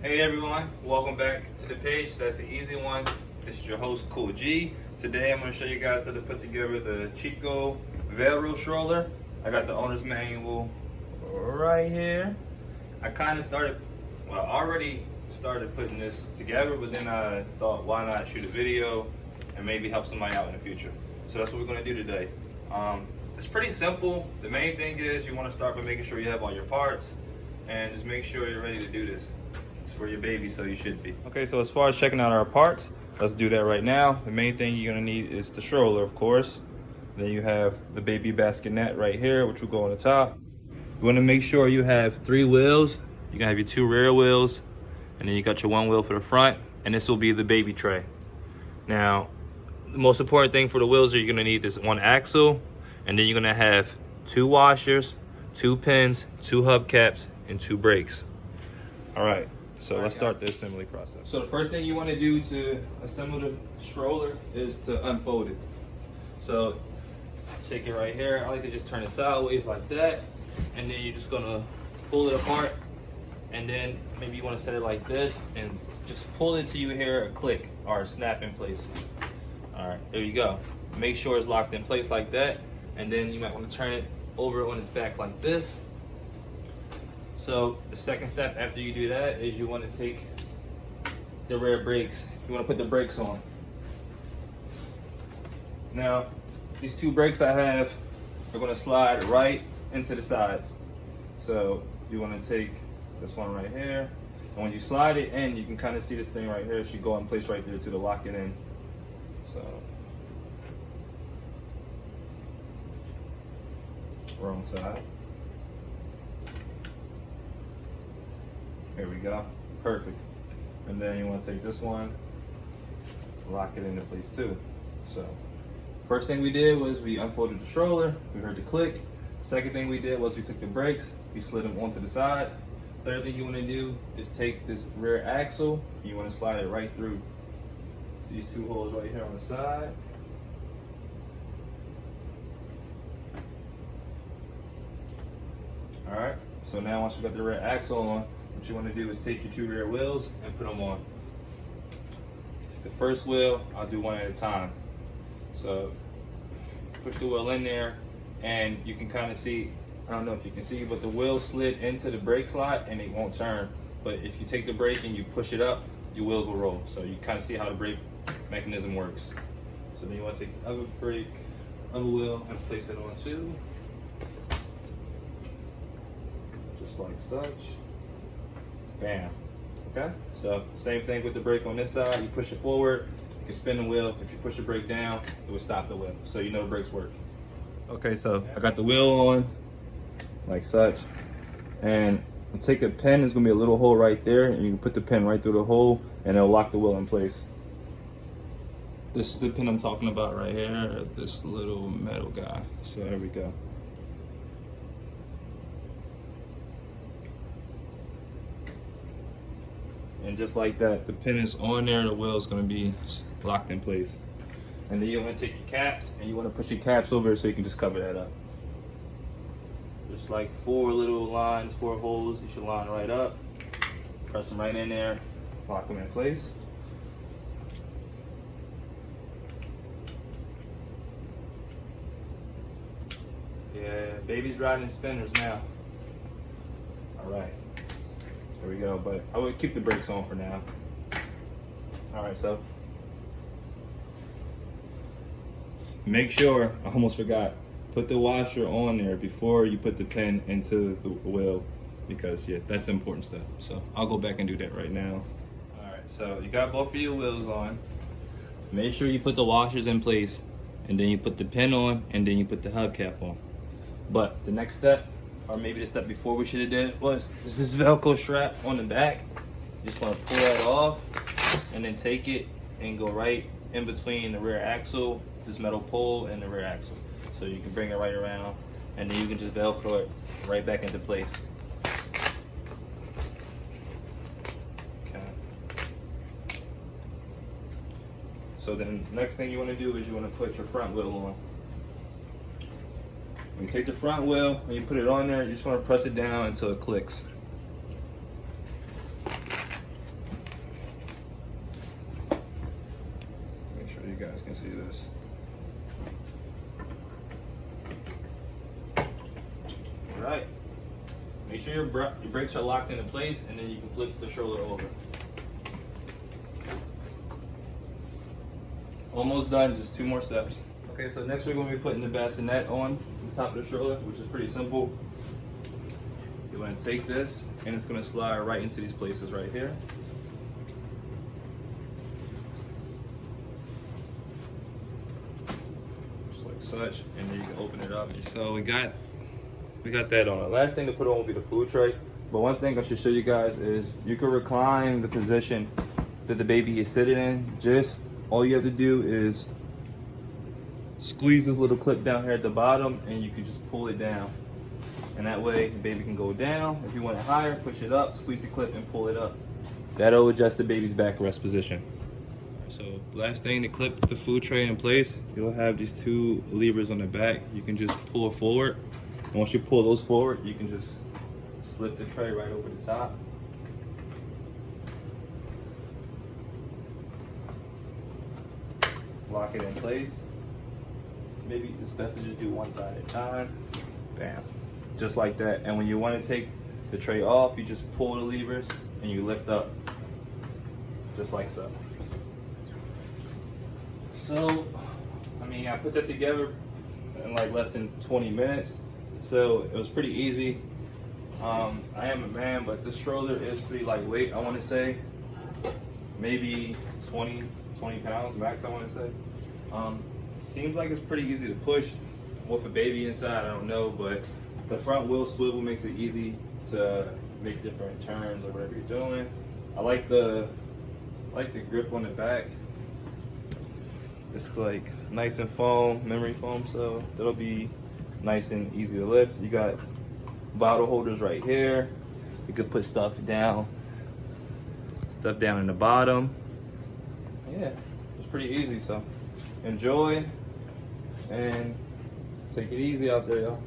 Hey everyone, welcome back to the page. That's the easy one. This is your host, Cool G. Today I'm going to show you guys how to put together the Chicco Viaro stroller. I got the owner's manual right here. I already started putting this together, but then I thought, why not shoot a video and maybe help somebody out in the future. So that's what we're going to do today. It's pretty simple. The main thing is you want to start by making sure you have all your parts and just make sure you're ready to do this. It's for your baby, so you should be. Okay, so as far as checking out our parts, let's do that right now. The main thing you're gonna need is the stroller, of course. Then you have the baby bassinet right here, which will go on the top. You wanna make sure you have 3 wheels. You're gonna have your 2 rear wheels, and then you got your 1 wheel for the front, and this will be the baby tray. Now, the most important thing for the wheels is you're gonna need this 1 axle, and then you're gonna have 2 washers, 2 pins, 2 hubcaps, and 2 brakes. All right. So let's start the assembly process. So the first thing you want to do to assemble the stroller is to unfold it. So take it right here. I like to just turn it sideways like that. And then you're just gonna pull it apart. And then maybe you want to set it like this and just pull it till you hear a click or a snap in place. All right, there you go. Make sure it's locked in place like that. And then you might want to turn it over on its back like this. So the second step after you do that is you want to take the rear brakes. You want to put the brakes on. Now, these 2 brakes I have are going to slide right into the sides. So you want to take this one right here. And when you slide it in, you can kind of see this thing right here. It should go in place right there to lock it in. So, wrong side. Here we go, perfect. And then you want to take this one, lock it into place too. So, first thing we did was we unfolded the stroller, we heard the click. Second thing we did was we took the brakes, we slid them onto the sides. Third thing you want to do is take this rear axle, you want to slide it right through these 2 holes right here on the side. All right, so now once you got the rear axle on, what you want to do is take your 2 rear wheels and put them on. Take the first wheel, I'll do one at a time. So push the wheel in there and you can kind of see, I don't know if you can see, but the wheel slid into the brake slot and it won't turn. But if you take the brake and you push it up, your wheels will roll. So you kind of see how the brake mechanism works. So then you want to take the other wheel and place it on too. Just like such. Bam. Okay, so same thing with the brake on this side. You push it forward, you can spin the wheel. If you push the brake down, it will stop the wheel, so you know the brakes work. Okay, so I got the wheel on like such, and I'll take a pin. There's gonna be a little hole right there, and you can put the pin right through the hole and it'll lock the wheel in place. This is the pin I'm talking about right here, this little metal guy. So there we go. And just like that, the pin is on there, the wheel is going to be locked in place. And then you want to take your caps and you want to push your caps over so you can just cover that up. Just like 4 little lines, 4 holes, you should line right up. Press them right in there, lock them in place. Yeah, baby's riding spinners now. All right. There we go, but I would keep the brakes on for now. All right, so make sure, I almost forgot, put the washer on there before you put the pin into the wheel, because yeah, that's the important step. So I'll go back and do that right now. All right, so you got both of your wheels on. Make sure you put the washers in place, and then you put the pin on, and then you put the hubcap on. But the next step, or maybe the step before we should have did, was this Velcro strap on the back. You just want to pull that off and then take it and go right in between the rear axle, this metal pole, and the rear axle. So you can bring it right around and then you can just Velcro it right back into place. Okay. So then next thing you want to do is you want to put your front wheel on. When you take the front wheel and you put it on there, you just want to press it down until it clicks. guys can see this. All right. Make sure your brakes are locked into place, and then you can flip the stroller over. Almost done, just 2 more steps. Okay, so next we're going to be putting the bassinet on the top of the stroller, which is pretty simple. You're going to take this, and it's going to slide right into these places right here. Just like such, and then you can open it up. So we got that on. The last thing to put on will be the food tray. But one thing I should show you guys is you can recline the position that the baby is sitting in. Just all you have to do is squeeze this little clip down here at the bottom, and you can just pull it down. And that way the baby can go down. If you want it higher, push it up, squeeze the clip and pull it up. That'll adjust the baby's backrest position. So last thing, to clip the food tray in place, you'll have these 2 levers on the back. You can just pull forward. And once you pull those forward, you can just slip the tray right over the top. Lock it in place. Maybe it's best to just do one side at a time. Bam. Just like that. And when you want to take the tray off, you just pull the levers and you lift up. Just like so. So, I mean, I put that together in like less than 20 minutes. So it was pretty easy. I am a man, but this stroller is pretty lightweight. I want to say maybe 20 pounds max, I want to say. Seems like it's pretty easy to push with a baby inside, I don't know, but the front wheel swivel makes it easy to make different turns or whatever you're doing. I like the grip on the back. It's like nice and foam, memory foam, so that'll be nice and easy to lift. You got bottle holders right here. You could put stuff down in the bottom. Yeah, it's pretty easy, so enjoy and take it easy out there, y'all.